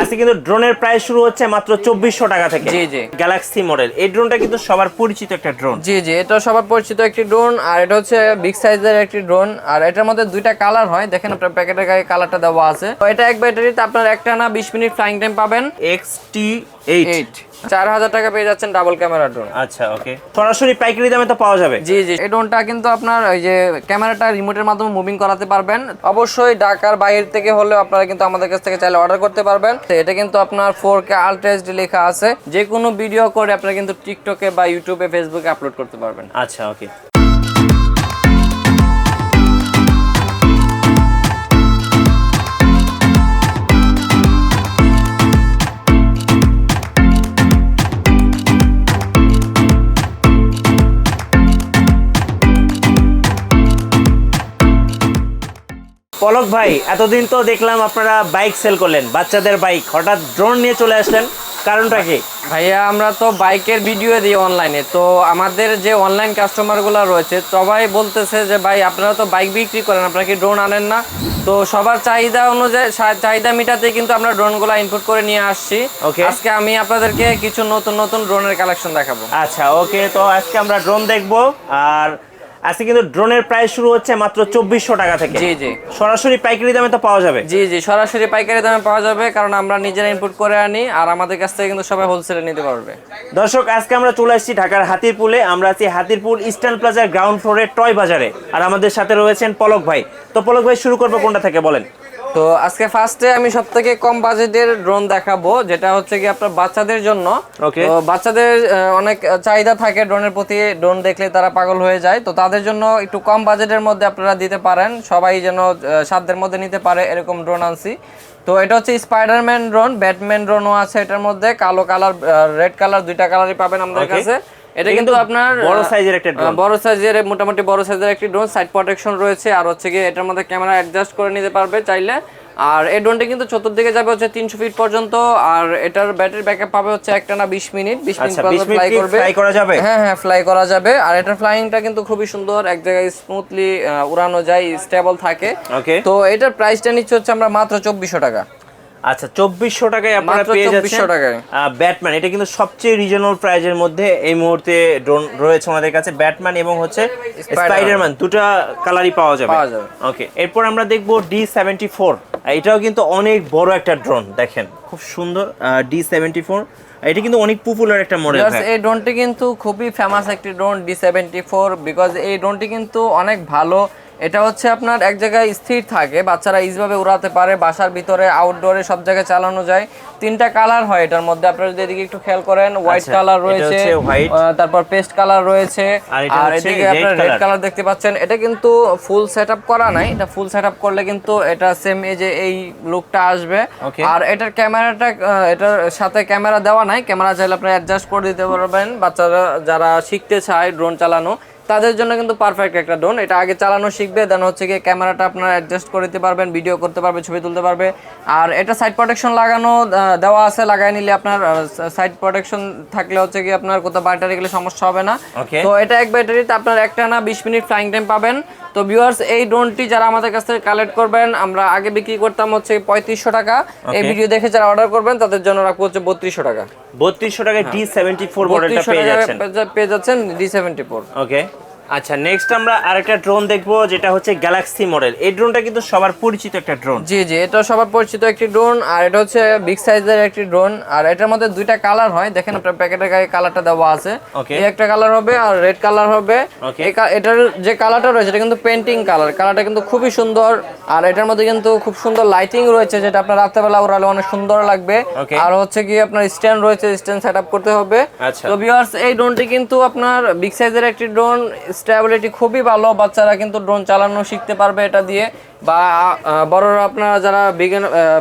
আজকে কিন্তু ড্রোনের প্রাইস শুরু হচ্ছে মাত্র 2400 টাকা থেকে। জি জি, গ্যালাক্সি মডেল এই ড্রোনটা কিন্তু সবার পরিচিত একটা ড্রোন। জি জি, এটা সবার পরিচিত একটি ড্রোন, আর এটা হচ্ছে বিগ সাইজের একটি ড্রোন, আর এটার মধ্যে দুইটা কালার হয়। দেখেন আপনার প্যাকেটের গায়ে কালারটা দেওয়া আছে। তো এটা এক ব্যাটারিতে আপনার একটানা 20 মিনিট ফ্লাইং টাইম পাবেন। XT8 4000 টাকা পেয়ে যাচ্ছেন ডাবল ক্যামেরা ড্রোন। আচ্ছা ওকে, সরাসরি পাইকারি দামে তো পাওয়া যাবে। জি জি, এই ড্রোনটা কিন্তু আপনার ওই যে ক্যামেরাটা রিমোটের মাধ্যমে মুভিং করাতে পারবেন। অবশ্যই ঢাকার বাইরে থেকে হলেও আপনারা কিন্তু আমাদের কাছ থেকে চাইলে অর্ডার করতে পারবেন। এটা কিন্তু আপনার 4K আলট্রা এইচডি লেখা আছে। যে কোনো ভিডিও করে আপনারা কিন্তু টিকটকে বা ইউটিউবে ফেসবুকে আপলোড করতে পারবেন। আচ্ছা ওকে। পলক ভাই, এতদিন তো দেখলাম আপনারা বাইক সেল করলেন, বাচ্চাদের বাইক, হঠাৎ ড্রোন নিয়ে চলে আসলেন, কারণটা কি? ভাইয়া, আমরা তো বাইকের ভিডিও দিই অনলাইনে। তো আমাদের যে অনলাইন কাস্টমারগুলো রয়েছে সবাই বলতেছে যে ভাই আপনারা তো বাইক বিক্রি করেন, আপনারা কি ড্রোন আনেন না? তো সবার চাহিদা অনুযায়ী চাহিদা মিটাতে কিন্তু আমরা ড্রোনগুলো ইনপুট করে নিয়ে আসছি। আজকে আমি আপনাদেরকে কিছু নতুন নতুন ড্রোনের কালেকশন দেখাবো। আচ্ছা ওকে, তো আজকে আমরা ড্রোন দেখবো। আর আজকে কিন্তু ড্রোনের প্রাইস শুরু হচ্ছে মাত্র 2400 টাকা থেকে। জি জি, সরাসরি পাইকারি দামে তো পাওয়া যাবে। জি জি, সরাসরি পাইকারি দামে পাওয়া যাবে, কারণ আমরা নিজেরা ইনপুট করে আনি, আর আমাদের কাছ থেকে কিন্তু সবাই হোলসেলে নিতে পারবে। দর্শক, আজকে আমরা চলে আসছি ঢাকার হাতিরপুলে। আমরা আছি হাতিরপুল ইস্টার্ন প্লাজার গ্রাউন্ড ফ্লোরে টয় বাজারে। আর আমাদের সাথে রয়েছেন পলক ভাই। তো পলক ভাই, শুরু করবো কোনটা থেকে বলেন? তো আজকে ফার্স্টে আমি সবথেকে কম বাজেটের ড্রোন দেখাবো, যেটা হচ্ছে কি আপনার বাচ্চাদের জন্য। তো বাচ্চাদের অনেক চাহিদা থাকে ড্রোনের প্রতি, ড্রোন দেখলে তারা পাগল হয়ে যায়। তো তাদের জন্য একটু কম বাজেটের মধ্যে আপনারা দিতে পারেন, সবাই যেন সাধ্যের মধ্যে নিতে পারে এরকম ড্রোন আনছি। তো এটা হচ্ছে স্পাইডারম্যান ড্রোন, ব্যাটম্যান ড্রোনও আছে এটার মধ্যে, কালো কালার রেড কালার, দুইটা কালারই পাবেন আমাদের কাছে। এটা কিন্তু আপনার বড় সাইজের একটা ড্রোন, বড় সাইজের, মোটামুটি বড় সাইজের একটি ড্রোন। সাইড প্রোটেকশন রয়েছে, আর হচ্ছে কি এটার মধ্যে ক্যামেরা অ্যাডজাস্ট করে নিতে পারবে চাইলে। আর এই ড্রোনটা কিন্তু চতুর্দিকে যাবে হচ্ছে 300 ফিট পর্যন্ত, আর এটার ব্যাটারি ব্যাকআপ পাবে হচ্ছে একটানা 20 মিনিট। 20 মিনিট পর্যন্ত ফ্লাই করবে। ফ্লাই করা যাবে? হ্যাঁ হ্যাঁ, ফ্লাই করা যাবে। আর এটার ফ্লাইংটা কিন্তু খুবই সুন্দর, এক জায়গায় স্মুথলি উড়ানো যায়, স্টেবল থাকে। তো এটার প্রাইসটা নিচ্ছে হচ্ছে আমরা মাত্র 2400 টাকা। আচ্ছা, 2400 টাকায় আপনারা পেয়ে যাচ্ছেন ব্যাটম্যান। এটা কিন্তু সবচেয়ে রিজনেবল প্রাইজের মধ্যে এই মুহূর্তে ড্রোন রয়েছে আমাদের কাছে। ব্যাটম্যান এবং হচ্ছে স্পাইডারম্যান, দুটো কালারই পাওয়া যাবে। ওকে, এরপর আমরা দেখব D74। এটাও কিন্তু অনেক বড় একটা ড্রোন, দেখেন খুব সুন্দর। D74 এটা কিন্তু অনেক পপুলার একটা মডেল। এই ড্রোনটি কিন্তু খুবই ফেমাস একটি ড্রোন D74, বিকজ এই ড্রোনটি কিন্তু অনেক ভালো। এটা হচ্ছে আপনার এক জায়গায় স্থির থাকে, বাচ্চারা ইজিভাবে উড়াতে পারে, বাসার ভিতরে আউটডোরে সব জায়গায় চালানো যায়। তিনটা কালার হয় এটার মধ্যে, আপনারা যদি এদিকে একটু খেয়াল করেন, হোয়াইট কালার রয়েছে, তারপর পেস্ট কালার রয়েছে, আর এদিকে আপনারা রেড কালার দেখতে পাচ্ছেন। এটা কিন্তু ফুল সেটআপ করা নাই, এটা ফুল সেটআপ করলে কিন্তু এটা সেম এই যে এই লুকটা আসবে। আর এটার ক্যামেরাটা, এটার সাথে ক্যামেরা দেওয়া নাই, ক্যামেরা চাইলে আপনারা অ্যাডজাস্ট করে দিতে পারবেন। বাচ্চারা যারা শিখতে চায় ড্রোন চালানো, তাদের জন্য কিন্তু পারফেক্ট একটা ড্রোন। এটা আগে চালানো শিখবে, দেন হচ্ছে গিয়ে ক্যামেরাটা আপনারা অ্যাডজাস্ট করে দিতে পারবেন, ভিডিও করতে পারবে, ছবি তুলতে পারবে। আর এটা সাইড প্রোটেকশন লাগানো দেওয়া আছে, লাগাই নিলে আপনার সাইড প্রোটেকশন থাকলে হচ্ছে কি আপনার কোথাও ব্যাটারি গেলে সমস্যা হবে না। তো এটা এক ব্যাটারিতে আপনার একটানা 20 মিনিট ফ্লাইং টাইম পাবেন। তো ভিউয়ার্স, এই ড্রোনটি যারা আমাদের কাছ থেকে কালেক্ট করবেন, আমরা আগে বিক্রি করতাম হচ্ছে 3500 টাকা। এই ভিডিও দেখে যারা অর্ডার করবেন তাদের জন্য রাখবো হচ্ছে 3200 টাকা। 3200 টাকায় D74 মডেলটা পেয়ে যাচ্ছেন D74। ওকে, আচ্ছা নেক্সট আমরা আরেকটা ড্রোন দেখবো, যেটা হচ্ছে গ্যালাক্সি মডেল। এই ড্রোনটা কিন্তু সবার পরিচিত একটা ড্রোন। জি জি, এটা সবার পরিচিত একটি ড্রোন, আর এটা হচ্ছে বিগ সাইজের একটি ড্রোন, আর এটার মধ্যে দুইটা কালার হয়। দেখেন আপনার প্যাকেটের গায়ে কালারটা দেওয়া আছে, এই একটা কালার হবে আর রেড কালার হবে। এটার যে কালারটা রয়েছে এটা কিন্তু পেন্টিং কালার, কালারটা কিন্তু খুবই সুন্দর। আর এটার মধ্যে কিন্তু খুব সুন্দর লাইটিং রয়েছে, যেটা আপনার রাত্রেবেলা উড়ালে অনেক সুন্দর লাগবে। আর হচ্ছে কি আপনার স্ট্যান্ড রয়েছে, স্ট্যান্ড সেটআপ করতে হবে। তো ভিউয়ার্স, এই ড্রোনটি কিন্তু আপনার বিগ সাইজের একটি ড্রোন, স্টেবিলিটি খুবই ভালো, বাচ্চারা কিন্তু ড্রোন চালানো শিখতে পারবে এটা দিয়ে, বা বড়রা আপনারা যারা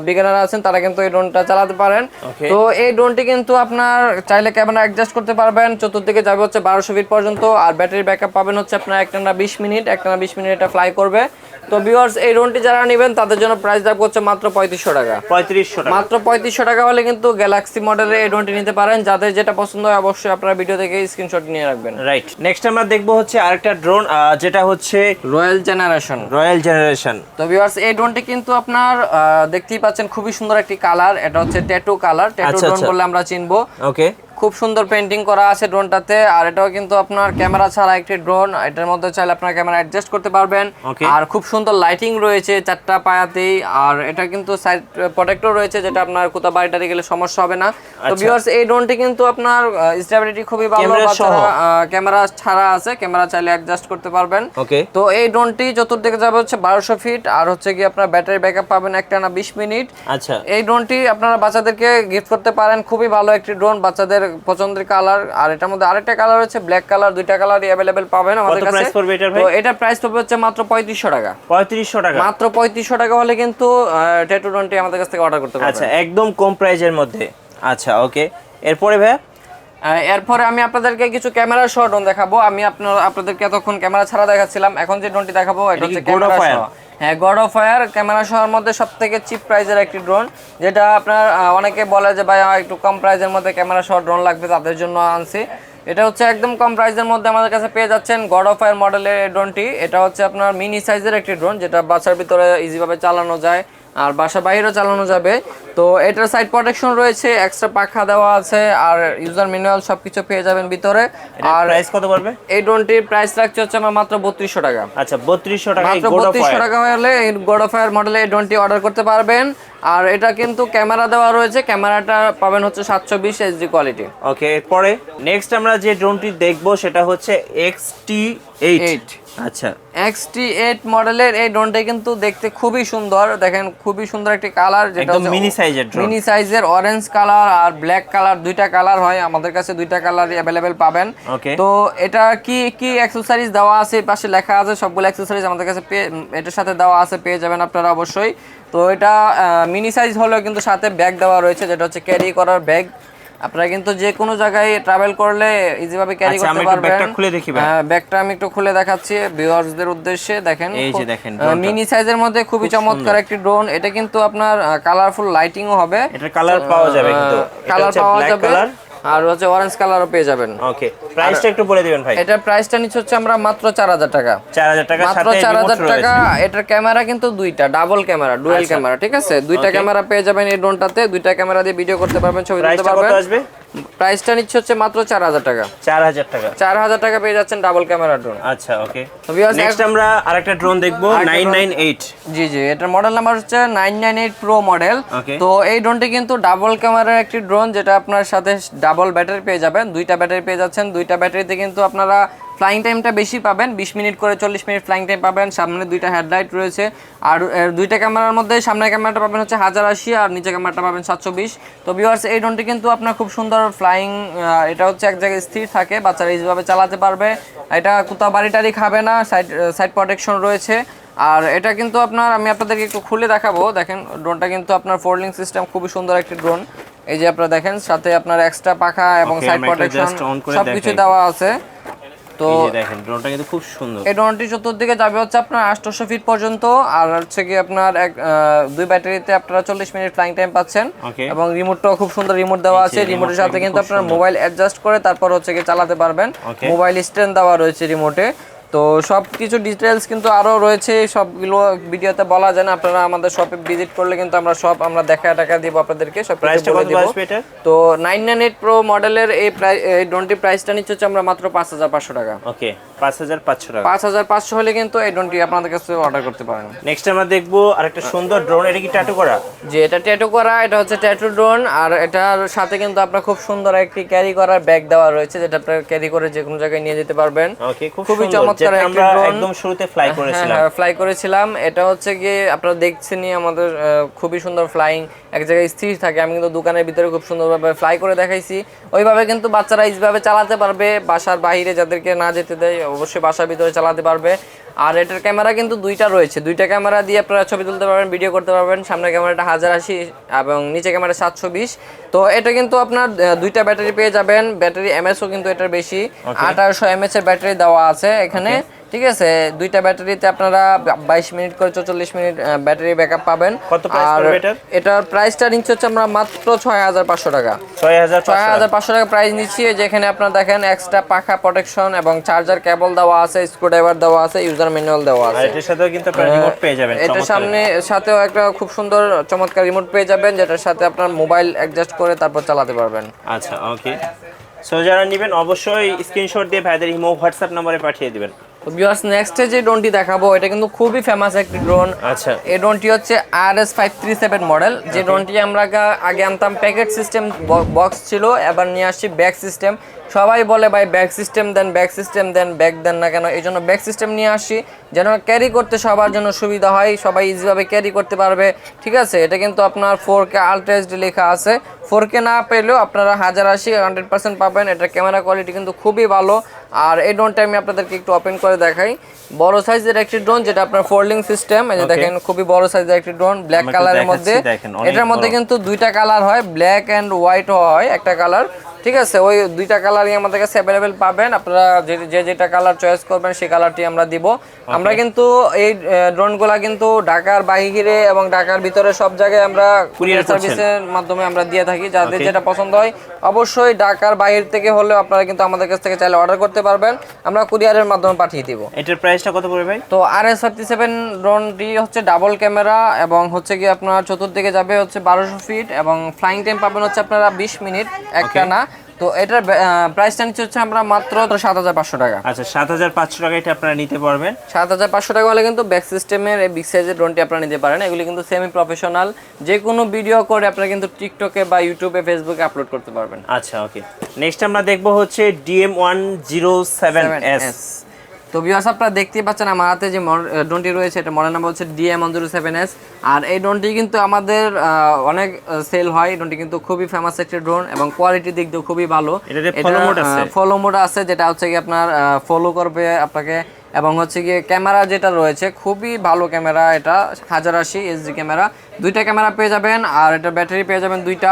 বিগিনার আছেন তারা কিন্তু এই ড্রোনটা চালাতে পারেন। তো এই ড্রোনটি কিন্তু আপনার চাইলে ক্যামেরা অ্যাডজাস্ট করতে পারবেন, চতুর্দিকে যাবে হচ্ছে 1200 ফিট পর্যন্ত, আর ব্যাটারি ব্যাকআপ পাবেন হচ্ছে আপনার একটানা 20 মিনিট, একটানা 20 মিনিট এটা ফ্লাই করবে। তো তো ভিউয়ার্স এই ড্রোনটি যারা নেবেন তাদের জন্য প্রাইস দাম করছে মাত্র 3500 টাকা। 3500 টাকা, মাত্র 3500 টাকা হলে কিন্তু গ্যালাক্সি মডেলের এই ড্রোনটি নিতে পারেন। যাদের যেটা পছন্দ হয় অবশ্যই আপনারা ভিডিও থেকে স্ক্রিনশট নিয়ে রাখবেন। রাইট, নেক্সট আমরা দেখবো হচ্ছে আরেকটা ড্রোন, যেটা হচ্ছে রয়্যাল জেনারেশন। তো ভিউয়ার্স এই ড্রোনটি কিন্তু আপনার দেখতেই পাচ্ছেন খুবই সুন্দর একটি কালার, এটা হচ্ছে ট্যাটু কালার, ট্যাটু ড্রোন বলে আমরা চিনবো। ওকে, খুব সুন্দর পেইন্টিং করা আছে ড্রোনটাতে। আর এটাও কিন্তু আপনার ক্যামেরা ছাড়া একটি ড্রোন, এটার মধ্যে চাইলে আপনার ক্যামেরা অ্যাডজাস্ট করতে পারবেন। আর খুব সুন্দর লাইটিং রয়েছে চারটা পায়াতেই। আর এটা কিন্তু সাইড প্রোটেক্টর রয়েছে, যেটা আপনার কোথাও বাড়িটাতে গেলে সমস্যা হবে না। তো ভিউয়ার্স এই ড্রোনটি কিন্তু আপনার স্টেবিলিটি খুবই ভালো, ক্যামেরা ছাড়া আছে, ক্যামেরা চাইলে অ্যাডজাস্ট করতে পারবেন। তো এই ড্রোনটি চতুর্দিকে যাবে হচ্ছে 1200 ফিট, আর হচ্ছে কি আপনার ব্যাটারি ব্যাকআপ পাবেন একটানা 20 মিনিট। আচ্ছা, এই ড্রোনটি আপনারা বাচ্চাদেরকে গিফট করতে পারেন, খুবই ভালো একটি ড্রোন, বাচ্চাদের পছন্দের কালার। আর এটার মধ্যে আরেকটা কালার হচ্ছে ব্ল্যাক কালার, দুইটা কালারই अवेलेबल পাবেন আমাদের কাছে। তো এটা প্রাইস পড়বে হচ্ছে মাত্র 3500 টাকা। 3500 টাকা, মাত্র 3500 টাকা হলে কিন্তু ট্যাটু ড্রোনটি আমাদের কাছ থেকে অর্ডার করতে পারবেন। আচ্ছা, একদম কম প্রাইজের মধ্যে। আচ্ছা, ওকে, এরপরে ভাই এরপরে আমি আপনাদেরকে কিছু ক্যামেরা সহ ড্রোন দেখাবো। আমি আপনাদেরকে এতক্ষণ ক্যামেরা ছাড়া দেখাচ্ছিলাম, এখন যে ড্রোনটি দেখাবো এটা হচ্ছে ক্যামেরা সহ। হ্যাঁ, গড অফ ফায়ার ক্যামেরা সহর মধ্যে সবথেকে চিপ প্রাইজের একটি ড্রোন, যেটা আপনার অনেকে বলে যে ভাই একটু কম প্রাইজের মধ্যে ক্যামেরা সহ ড্রোন লাগবে, তাদের জন্য আনছি। এটা হচ্ছে একদম কম প্রাইসের মধ্যে আমাদের কাছে পেয়ে যাচ্ছেন গড অফ ফায়ার মডেলের ড্রোনটি। এটা হচ্ছে আপনার মিনি সাইজের একটি ড্রোন, যেটা বাসার ভিতরে ইজিভাবে চালানো যায় আর বাসার বাইরেও চালানো যাবে। তো এটার সাইড প্রোটেকশন রয়েছে, এক্সট্রা পাখা দেওয়া আছে, আর ইউজার ম্যানুয়াল সবকিছু পেয়ে যাবেন ভিতরে। আর প্রাইস কত পড়বে? এই ড্রোনটির প্রাইস রাখছে হচ্ছে আমরা মাত্র 3200 টাকা। আচ্ছা, 3200 টাকা, মাত্র 3200 টাকা হলে এই গড অফ ফায়ার মডেলের এই ড্রোনটি অর্ডার করতে পারবেন। আর এটা কিন্তু ক্যামেরা দেওয়া রয়েছে, ক্যামেরাটা পাবেন হচ্ছে 720 এইচডি কোয়ালিটি। ওকে, এরপরে নেক্সট আমরা যে ড্রোনটি দেখবো সেটা হচ্ছে XT8। আচ্ছা, XT8 মডেলের এই ড্রোনটা কিন্তু দেখতে খুবই সুন্দর, দেখেন খুবই সুন্দর একটি কালার, যেটা একদম মিনি সাইজের ড্রোন, মিনি সাইজের অরেঞ্জ কালার আর ব্ল্যাক কালার, দুইটা কালার হয় আমাদের কাছে, দুইটা কালারই अवेलेबल পাবেন। তো এটা কি কি অ্যাকসেসরিজ দেওয়া আছে পাশে লেখা আছে, সবগুলো অ্যাকসেসরিজ আমাদের কাছে এটার সাথে দেওয়া আছে, পেয়ে যাবেন আপনারা অবশ্যই। তো এটা মিনি সাইজ হলেও কিন্তু সাথে ব্যাগ দেওয়া রয়েছে, যেটা হচ্ছে ক্যারি করার ব্যাগ। আপনারা কিন্তু যে কোনো জায়গায় ট্রাভেল করলে ইজিভাবে ক্যারি করতে পারবেন। ব্যাগটা খুলে দেখি ভাই। ব্যাগটা আমি একটু খুলে দেখাচ্ছি ভিউয়ার্সদের উদ্দেশ্যে। দেখেন, এই যে দেখেন, মিনি সাইজের মধ্যে খুবই চমৎকার একটি ড্রোন। এটা কিন্তু আপনার কালারফুল লাইটিংও হবে, এটা কালার পাওয়া যাবে, কিন্তু কালার পাওয়া যাবে, আর হচ্ছে অরেঞ্জ কালারও পেয়ে যাবেন। ওকে, প্রাইসটা একটু বলে দিবেন ভাই। এটা প্রাইসটা নিচ্ছে হচ্ছে আমরা মাত্র 4000 টাকা। 4000 টাকা, মাত্র 4000 টাকা। এটার ক্যামেরা কিন্তু দুইটা, ডাবল ক্যামেরা, ডুয়াল ক্যামেরা, ঠিক আছে? দুইটা ক্যামেরা পেয়ে যাবেন এই ড্রোনটাতে, দুইটা ক্যামেরা দিয়ে ভিডিও করতে পারবেন, ছবি তুলতে পারবেন। কত আসবে? প্রাইসটা নিচ্ছে হচ্ছে মাত্র 4000 টাকা। 4000 টাকা, 4000 টাকা পেয়ে যাচ্ছেন ডাবল ক্যামেরা ড্রোন। আচ্ছা, ওকে। নেক্সট আমরা আরেকটা ড্রোন দেখবো, 998। জি, এটার মডেল নাম্বার হচ্ছে 998 প্রো মডেল। তো এই ড্রোনটি কিন্তু ডাবল ক্যামেরার একটি ড্রোন, যেটা আপনার সাথে ডাবল ব্যাটারি পেয়ে যাবেন, দুইটা ব্যাটারি পেয়ে যাচ্ছেন। দুইটা ব্যাটারিতে কিন্তু আপনারা ফ্লাইং টাইমটা বেশি পাবেন, 20 মিনিট করে 40 মিনিট ফ্লাইং টাইম পাবেন। সামনে দুইটা হেডলাইট রয়েছে, আর দুইটা ক্যামেরার মধ্যে সামনের ক্যামেরাটা পাবেন হচ্ছে 1080 আর নিচে ক্যামেরাটা পাবেন 720। তো ভিউয়ার্স এই ড্রোনটি কিন্তু আপনার খুব সুন্দর ফ্লাইং, এটা হচ্ছে এক জায়গায় স্থির থাকে, বাচ্চারা ইজিভাবে চালাতে পারবে। এটা কোথাও বাড়ি খাবে না, সাইড প্রোটেকশন রয়েছে। আর এটা কিন্তু আপনার, আমি আপনাদেরকে একটু খুলে দেখাবো। দেখেন ড্রোনটা কিন্তু আপনার ফোল্ডিং সিস্টেম, খুবই সুন্দর একটি ড্রোন। এই যে আপনারা দেখেন, সাথে আপনার এক্সট্রা পাখা এবং সাইড প্রোটেকশন সবকিছু দেওয়া আছে। তো দেখেন ড্রোনটা কিন্তু খুব সুন্দর। এই ড্রোনটি চতুর্দিকে যাবে হচ্ছে আপনার 800 ফিট পর্যন্ত, আর হচ্ছে কি আপনার দুই ব্যাটারিতে আপনারা 40 মিনিট ফ্লাইং টাইম পাচ্ছেন। এবং রিমোটটাও খুব সুন্দর রিমোট দেওয়া আছে, রিমোটের সাথে কিন্তু আপনারা মোবাইল অ্যাডজাস্ট করে তারপর হচ্ছে কি চালাতে পারবেন। মোবাইল স্ট্যান্ড দেওয়া রয়েছে রিমোটে। তো সব কিছু ডিটেলস কিন্তু আরও রয়েছে, সবগুলো ভিডিওতে বলা যায় না। আপনারা আমাদের শপে ভিজিট করলে কিন্তু আমরা দেখা দিব আপনাদেরকে, সব প্রাইসটা বলে দেব। তো 998 প্রো মডেলের এই ড্রোনটি প্রাইসটা নিচ্ছে হচ্ছে আমরা মাত্র 5500 টাকা। ওকে, 5500 টাকা। 5500 হলে কিন্তু এই ড্রোনটি আপনাদের কাছে অর্ডার করতে পারেন। নেক্সট আমরা দেখবো আরেকটা সুন্দর ড্রোন, এটা কি ট্যাটু করা? জি, এটা ট্যাটু করা, এটা হচ্ছে ট্যাটু ড্রোন। আর এটার সাথে কিন্তু আপনার খুব সুন্দর একটি ক্যারি করার ব্যাগ দেওয়া রয়েছে, যেটা আপনারা ক্যারি করে যে কোনো জায়গায় নিয়ে যেতে পারবেন। ওকে, খুবই চমৎকার। আমরা একদম শুরুতে ফ্লাই করেছিলাম। এটা হচ্ছে গিয়ে আপনারা দেখছেনই আমাদের খুবই সুন্দর ফ্লাইং, এক জায়গায় স্থির থাকে। আমি কিন্তু দোকানের ভিতরে খুব সুন্দরভাবে ফ্লাই করে দেখাইছি, ওইভাবে কিন্তু বাচ্চারা এইভাবে চালাতে পারবে। বাসার বাইরে যাদেরকে না যেতে দেয় অবশ্যই বাসার ভিতরে চালাতে পারবে। আর এটার ক্যামেরা কিন্তু দুইটা রয়েছে, দুইটা ক্যামেরা দিয়ে আপনারা ছবি তুলতে পারবেন, ভিডিও করতে পারবেন। সামনের ক্যামেরাটা 1080 এবং নিচে ক্যামেরা 720। তো এটা কিন্তু আপনার দুইটা ব্যাটারি পেয়ে যাবেন, ব্যাটারি এমএসও কিন্তু এটার বেশি, 1800 এমএস এর ব্যাটারি দেওয়া আছে এখানে। ঠিক আছে, দুইটা ব্যাটারিতে আপনারা 22 মিনিট করে 44 মিনিট ব্যাটারি ব্যাকআপ পাবেন। কত প্রাইস পড়বে এটা? এটার প্রাইসটা নিচ্ছে হচ্ছে আমরা মাত্র 6500 টাকা। 6500 টাকা প্রাইস নিচ্ছি। যেখানে আপনারা দেখেন এক্সট্রা পাখা প্রোটেকশন এবং চার্জার কেবল দেওয়া আছে, স্ক্রুড্রাইভার দেওয়া আছে, ইউজার ম্যানুয়াল দেওয়া আছে। এটার সাথেও কিন্তু আপনারা রিমোট পেয়ে যাবেন। এটার সাথেও একটা খুব সুন্দর চমৎকার রিমোট পেয়ে যাবেন, যেটার সাথে আপনার মোবাইল অ্যাডজাস্ট করে তারপর চালাতে পারবেন। আচ্ছা ওকে। সো যারা নেবেন অবশ্যই স্ক্রিনশট দিয়ে ভাইদের ইমো হোয়াটসঅ্যাপ নম্বরে পাঠিয়ে দিবেন। তো ভিউয়ার্স নেক্সটে যে ড্রোনটি দেখাবো এটা কিন্তু খুবই ফেমাস একটি ড্রোন। আচ্ছা, এই ড্রোনটি হচ্ছে RS537 মডেল। যে ড্রোনটি আমরা আগে আনতাম প্যাকেট সিস্টেম বক্স ছিল, এবার নিয়ে আসছি ব্যাক সিস্টেম। সবাই বলে ভাই ব্যাক সিস্টেম দেন, ব্যাক সিস্টেম দেন, ব্যাক দেন না কেন? এই জন্য ব্যাক সিস্টেম নিয়ে আসি যেন ক্যারি করতে সবার জন্য সুবিধা হয়, সবাই ইজিভাবে ক্যারি করতে পারবে। ঠিক আছে, এটা কিন্তু আপনার 4K আলট্রা এইচডি লেখা আছে। 4K না পেলেও আপনারা 1080 100% পাবেন। এটার ক্যামেরা কোয়ালিটি কিন্তু খুবই ভালো। আর এই ড্রোনটা আমি আপনাদেরকে একটু ওপেন করে দেখাই। বড় সাইজের একটি ড্রোন, যেটা আপনার ফোল্ডিং সিস্টেম। এই যে দেখেন খুবই বড় সাইজের একটি ড্রোন, ব্ল্যাক কালারের মধ্যে। এটার মধ্যে কিন্তু দুইটা কালার হয়, ব্ল্যাক এন্ড হোয়াইট হয় একটা কালার। ঠিক আছে, ওই দুইটা কালারই আমাদের কাছে অ্যাভেলেবেল পাবেন। আপনারা যেটা কালার চয়েস করবেন সেই কালারটি আমরা দিব। আমরা কিন্তু এই ড্রোনগুলা কিন্তু ঢাকার বাইরে এবং ঢাকার ভিতরে সব জায়গায় আমরা কুরিয়ার সার্ভিসের মাধ্যমে আমরা দিয়ে থাকি। যাদের যেটা পছন্দ হয় অবশ্যই ঢাকার বাইরে থেকে হলেও আপনারা কিন্তু আমাদের কাছ থেকে চাইলে অর্ডার করতে পারবেন, আমরা কুরিয়ারের মাধ্যমে পাঠিয়ে দিব। এটার প্রাইসটা কত পড়বে ভাই? তো RS57 ড্রোনটি হচ্ছে ডাবল ক্যামেরা এবং হচ্ছে কি আপনার চতুর্দিকে যাবে হচ্ছে 1200 ফিট এবং ফ্লাইং টাইম পাবেন হচ্ছে আপনারা 20 মিনিট একটানা। তো এটার প্রাইসটা নিচ্ছে হচ্ছে আমরা মাত্র 7500 টাকা। আচ্ছা, 7500 টাকা এটা আপনারা নিতে পারবেন। 7500 টাকা হলে কিন্তু ব্যাক সিস্টেমের এই বিগ সাইজের ড্রোনটি আপনারা নিতে পারেন। এগুলি কিন্তু সেমি প্রফেশনাল, যে কোনো ভিডিও করে আপনারা কিন্তু টিকটকে বা ইউটিউবে ফেসবুকে আপলোড করতে পারবেন। আচ্ছা ওকে। নেক্সট আমরা দেখব হচ্ছে DM107S। তো ভিউয়ার্স আপনারা দেখতেই পাচ্ছেন আমার হাতে যে ড্রোনটি রয়েছে, এটা মডেল নাম্বার হচ্ছে DM107S। আর এই ড্রোনটি কিন্তু আমাদের অনেক সেল হয়। এই ড্রোনটি কিন্তু খুবই ফেমাস একটি ড্রোন এবং কোয়ালিটির দিক দিয়ে খুবই ভালো। এটাতে ফলো মোড আছে, ফলো মোড আছে, যেটা হচ্ছে কি আপনার ফলো করবে আপনাকে। এবং হচ্ছে গিয়ে ক্যামেরা যেটা রয়েছে খুবই ভালো ক্যামেরা, এটা 1080 HD ক্যামেরা, দুইটা ক্যামেরা পেয়ে যাবেন। আর এটা ব্যাটারি পেয়ে যাবেন দুইটা,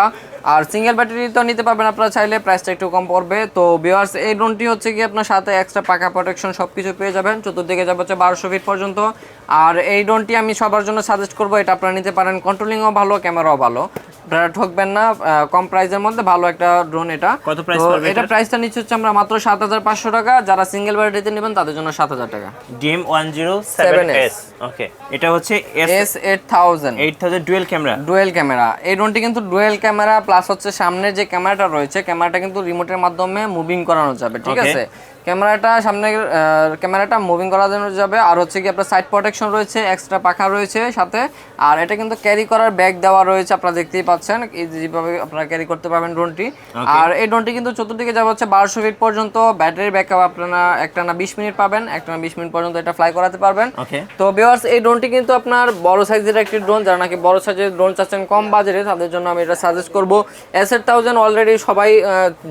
আর সিঙ্গেল ব্যাটারি তো নিতে পারবেন আপনারা চাইলে, প্রাইসটা একটু কম পড়বে। তো ভিউয়ার্স এই ড্রোনটি হচ্ছে কি আপনার সাথে এক্সট্রা পাকা প্রোটেকশন সবকিছু পেয়ে যাবেন, চতুর্দিকে যাবে হচ্ছে 1200 ফিট পর্যন্ত। আর এই ড্রোনটি আমি সবার জন্য সাজেস্ট করবো, এটা আপনারা নিতে পারেন। কন্ট্রোলিংও ভালো, ক্যামেরাও ভালো, আপনারা ঠকবেন না। কম প্রাইসের মধ্যে ভালো একটা ড্রোন এটা। কত প্রাইস পড়বে? এটা প্রাইসটা নিচ্ছে হচ্ছে আমরা মাত্র 7500 টাকা। যারা সিঙ্গেল ব্যাটারিতে নেবেন তাদের জন্য 7000 টাকা। DM107S। ওকে, এটা হচ্ছে S8000 ডুয়াল ক্যামেরা। এই ড্রোনটি কিন্তু ডুয়াল ক্যামেরা প্লাস হচ্ছে সামনের যে ক্যামেরাটা রয়েছে, ক্যামেরাটা কিন্তু রিমোটের মাধ্যমে মুভিং করানো যাবে। ঠিক আছে, সামনের ক্যামেরাটা মুভিং করানো যাবে। আর হচ্ছে কি আপনার সাইড প্রোটেকশন রয়েছে, এক্সট্রা পাখা রয়েছে সাথে। আর এটা কিন্তু ক্যারি করার ব্যাগ দেওয়া রয়েছে, আপনারা দেখতেই পাচ্ছেন যেভাবে আপনারা ক্যারি করতে পারবেন ড্রোনটি। আর এই ড্রোনটি কিন্তু চতুর্দিকে যাবে হচ্ছে 1200 ফিট পর্যন্ত। ব্যাটারি ব্যাকআপ আপনারা একটানা 20 মিনিট পাবেন, একটানা 20 মিনিট পর্যন্ত এটা ফ্লাই করাতে পারবেন। তো ভিউয়ার্স এই ড্রোনটি কিন্তু আপনার বড় সাইজের একটি ড্রোন, যারা নাকি বড় সাইজের ড্রোন চাচ্ছেন কম বাজেটে, তাদের জন্য আমি এটা সাজেস্ট করব। S8000 অলরেডি সবাই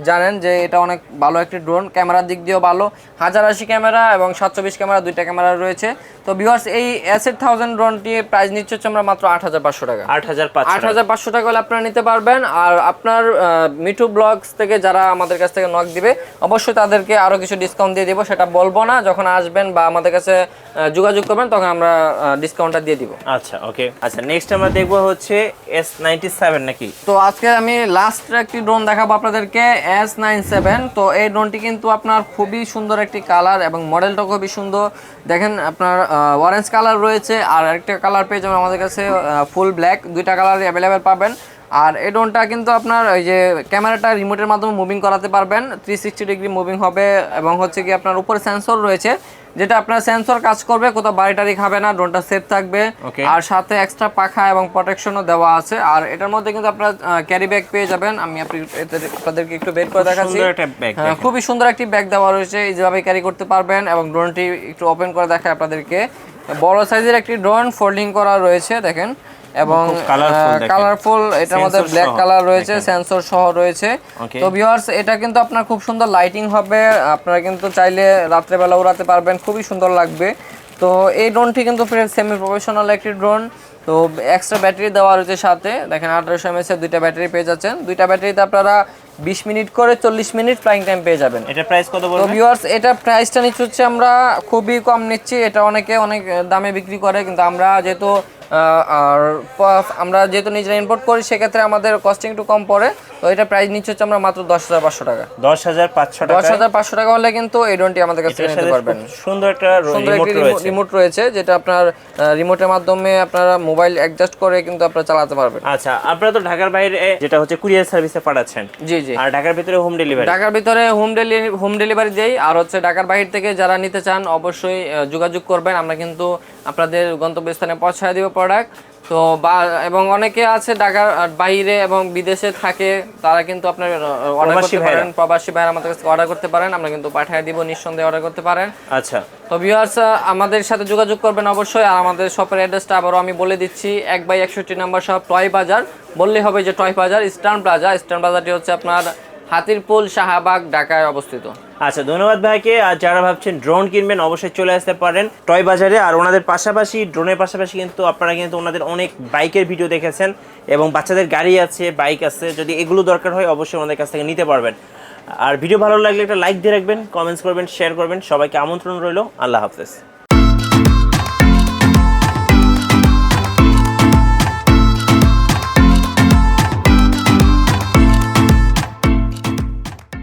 জানেন যে এটা অনেক ভালো একটি ড্রোন, ক্যামেরার দিক দিয়েও ভালো, 1080 ক্যামেরা এবং 720 ক্যামেরা, দুইটা ক্যামেরা রয়েছে। তো ভিউয়ার্স এই S8000 ড্রোনটি প্রাইস নিচ্ছে হচ্ছে আমরা মাত্র 8500 টাকা। 8500 টাকা হলে আপনারা নিতে পারবেন। আর আপনার মিঠু ব্লগস থেকে যারা আমাদের কাছ থেকে নক দিবে অবশ্যই তাদেরকে আরো কিছু ডিসকাউন্ট দিয়ে দিব, সেটা বলবো না, যখন আসবেন বা আমাদের কাছে যোগাযোগ করবেন তখন আমরা ডিসকাউন্টটা দিয়ে দিব। আচ্ছা ওকে। আচ্ছা নেক্সট আমরা দেখব হচ্ছে S97 নাকি? তো আজকে আমি লাস্ট একটি ড্রোন দেখাবো আপনাদেরকে, S97। তো এই ড্রোনটি কিন্তু আপনার খুবই সুন্দর একটি কালার এবং মডেলটা খুবই সুন্দর। দেখেন আপনার অরেঞ্জ কালার রয়েছে, আর একটা কালার পেয়ে যাবেন আমাদের কাছে ফুল ব্ল্যাক, দুইটা কালার অ্যাভেলেবেল পাবেন। আর এই ড্রোনটা কিন্তু আপনার ওই যে ক্যামেরাটা রিমোটের মাধ্যমে মুভিং করাতে পারবেন, 360 ডিগ্রি মুভিং হবে। এবং হচ্ছে কি আপনার উপরে সেন্সর রয়েছে, যেটা আপনার সেন্সর কাজ করবে, কোথাও বাড়ি খাবে না, ড্রোনটা সেফ থাকবে। আর সাথে এক্সট্রা পাখা এবং প্রোটেকশনও দেওয়া আছে। আর এটার মধ্যে কিন্তু আপনার ক্যারি ব্যাগ পেয়ে যাবেন। আমি আপনাদেরকে একটু বের করে দেখাচ্ছি। খুবই সুন্দর একটি ব্যাগ দেওয়া রয়েছে, যেভাবে ক্যারি করতে পারবেন। এবং ড্রোনটি একটু ওপেন করে দেখায় আপনাদেরকে, বড় সাইজের একটি ড্রোন, ফোল্ডিং করা রয়েছে দেখেন, এবং কালারফুল, এটার মধ্যে ব্ল্যাক কালার রয়েছে, সেন্সর সহ রয়েছে। তো ভিউয়ার্স এটা কিন্তু আপনার খুব সুন্দর লাইটিং হবে, আপনারা কিন্তু চাইলে রাত্রেবেলা উড়াতে পারবেন, খুবই সুন্দর লাগবে। তো এই ড্রোনটি কিন্তু সেমি প্রফেশনাল একটি ড্রোন। তো এক্সট্রা ব্যাটারি দেওয়া রয়েছে সাথে, দেখেন 1800 mAh এর দুইটা ব্যাটারি পেয়ে যাচ্ছেন। দুইটা ব্যাটারিতে আপনারা 20 মিনিট করে 40 মিনিট ফ্লাইং টাইম পেয়ে যাবেন। এটা প্রাইস কত বলবেন? তো ভিউয়ার্স এটা প্রাইসটা নিচ্ছে হচ্ছে আমরা খুবই কম নিচ্ছি, এটা অনেকে অনেক দামে বিক্রি করে, কিন্তু আমরা যেহেতু নিজেরা ইম্পোর্ট করি সেক্ষেত্রে আমাদের কস্টিং একটু কম পড়ে। তো এটা প্রাইস নিচ্ছে হচ্ছে আমরা মাত্র 10,500 টাকা। 10,500 টাকা। 10,500 টাকা হলে কিন্তু এই ড্রোনটি আমাদের কাছে নিতে পারবেন। সুন্দর একটা রিমোট রয়েছে, যেটা আপনার রিমোটের মাধ্যমে আপনারা মোবাইল অ্যাডজাস্ট করে কিন্তু আপনারা চালাতে পারবেন। আচ্ছা, আপনারা তো ঢাকার বাইরে যেটা হচ্ছে কুরিয়ার সার্ভিসে পাঠাচ্ছেন। জি জি। আর ঢাকার ভিতরে হোম ডেলিভারি? ঢাকার ভিতরে হোম ডেলিভারি দেই। আর হচ্ছে ঢাকার বাইরে থেকে যারা নিতে চান অবশ্যই যোগাযোগ করবেন, আমরা কিন্তু আপনাদের গন্তব্যস্থানে পৌঁছায় দিব প্রোডাক্ট। তো এবং অনেকে আছে ঢাকার বাইরে এবং বিদেশে থাকে, তারা কিন্তু আপনার অর্ডার করতে পারেন, প্রবাসী ভাইরা আমাদের কাছে অর্ডার করতে পারেন, আমরা কিন্তু পাঠিয়ে দিব, নিঃসন্দেহে অর্ডার করতে পারেন। আচ্ছা, তো ভিউয়ার্স আমাদের সাথে যোগাযোগ করবেন অবশ্যই। আর আমাদের শপের অ্যাড্রেসটা আবারও আমি বলে দিচ্ছি, 1/61 নম্বর শপ, টয় বাজার বললেই হবে যে টয় বাজার, ইস্টার্ন প্লাজা। ইস্টার্ন প্লাজাটি হচ্ছে আপনার হাতিরপুল, শাহবাগ, ঢাকায় অবস্থিত। আচ্ছা, ধন্যবাদ ভাইকে। আর যারা ভাবছেন ড্রোন কিনবেন অবশ্যই চলে আসতে পারেন টয় বাজারে। আর ওনাদের পাশাপাশি ড্রোনের পাশাপাশি কিন্তু আপনারা কিন্তু ওনাদের অনেক বাইকের ভিডিও দেখেছেন এবং বাচ্চাদের গাড়ি আছে, বাইক আছে, যদি এগুলো দরকার হয় অবশ্যই ওনাদের কাছ থেকে নিতে পারবেন। আর ভিডিও ভালো লাগলে একটা লাইক দিয়ে রাখবেন, কমেন্টস করবেন, শেয়ার করবেন। সবাইকে আমন্ত্রণ রইল। আল্লাহ হাফেজ।